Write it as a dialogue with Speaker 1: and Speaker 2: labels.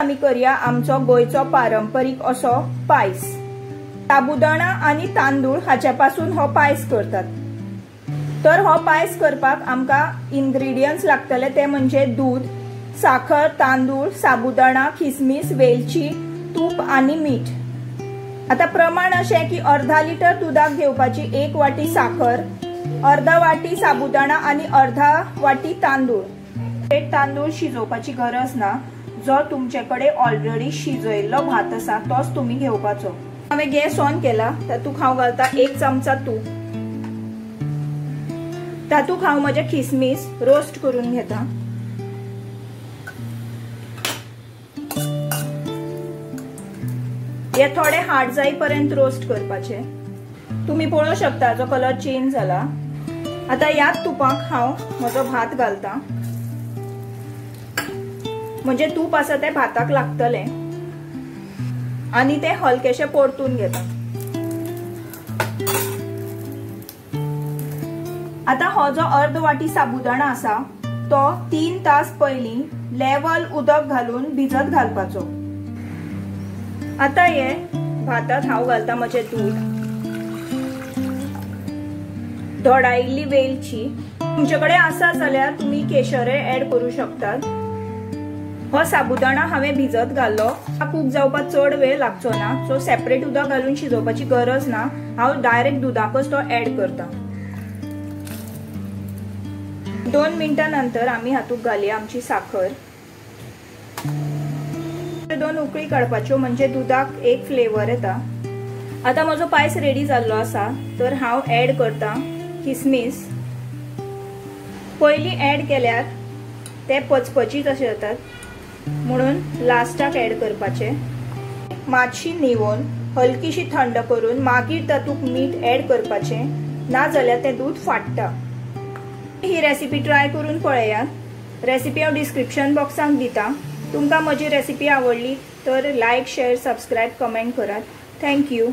Speaker 1: आमी करया आमचो गोयचो पारंपरिक असो पायस। साबुदाणा आणि तांदूळ हाच्या पासून हो पायस करतात। तर हो पायस करपाक आमका इंग्रेडियंट्स लागतले ते म्हणजे दूध, साखर, तांदूळ, साबुदाणा, खिसमिस, वेलची, तूप आणि मीठ। आता प्रमाण अशें की अर्धा लिटर दुधाक घेवपाची 1 वाटी साखर, अर्धा वाटी साबुदाणा आणि अर्धा वाटी तांदूळ। तांदूळ शिजोवपाची गरज ना, जो तुमचेकडे ऑलरेडी शिजयल्लो भात आसा तोच तुम्ही घेवपाचो। हांवें गॅस ऑन केला, तातूंत हांव घालता 1 चमचा तूप। तातूंत हांव म्हजे खिसमिस रोस्ट करून घेता। हे थोडे हार्ड जाई पर्यंत रोस्ट करपाचे। तुम्ही पळोवंक शकता जो कलर चेंज जाला। आता याच तुपाक हांव म्हजो भात घालता, म्हणजे तूप आसा ते भाताक लागतले आणि ते हलकेशे परतून घेता। आता हो जो अर्ध वाटी साबुदाणा आसा तो 3 तास पयली लेवल उदक घालून भिजत घालपाचो। आता हे भातात हांव घालता म्हजे दूध, धोडायिल्ली वेलची, तुमचेकडे आसा जाल्यार तुम्ही केशरे ऍड करू शकतात। हो साबुदाणा हांवें भिजत घाल्लो, कूक जावपाक चड वेळ लागचो ना, सो सेपरेट उदक घालून शिजोवपाची गरज ना, हांव डायरेक्ट दुधाकच तो ऍड करता। 2 मिनिटां नंतर आमी हातूंत घालया आमची साखर। 2 उकळी काडपाच्यो म्हणजे दुधाक एक फ्लेवर येता। आता म्हजो पायस रेडी जाल्लो आसा, तर हांव ऍड करता किसमिस। पयली ऍड केल्यार ते पचपचीत अशे जातात, म्हणून लास्टाक ऍड करपाचे। मातशी न्हिवोवन हलकीशी थंड करून मागीर तातूंत मीठ ऍड करपाचे, ना जाल्यार ते दूध फाटता। ही रेसिपी ट्राय करून पळयात। रेसिपी हांव डिस्क्रिप्शन बॉक्सांत दिता। तुमकां म्हजी रेसिपी आवडली तर लायक, शेअर, सबस्क्राइब, कमेंट करात। Thank you.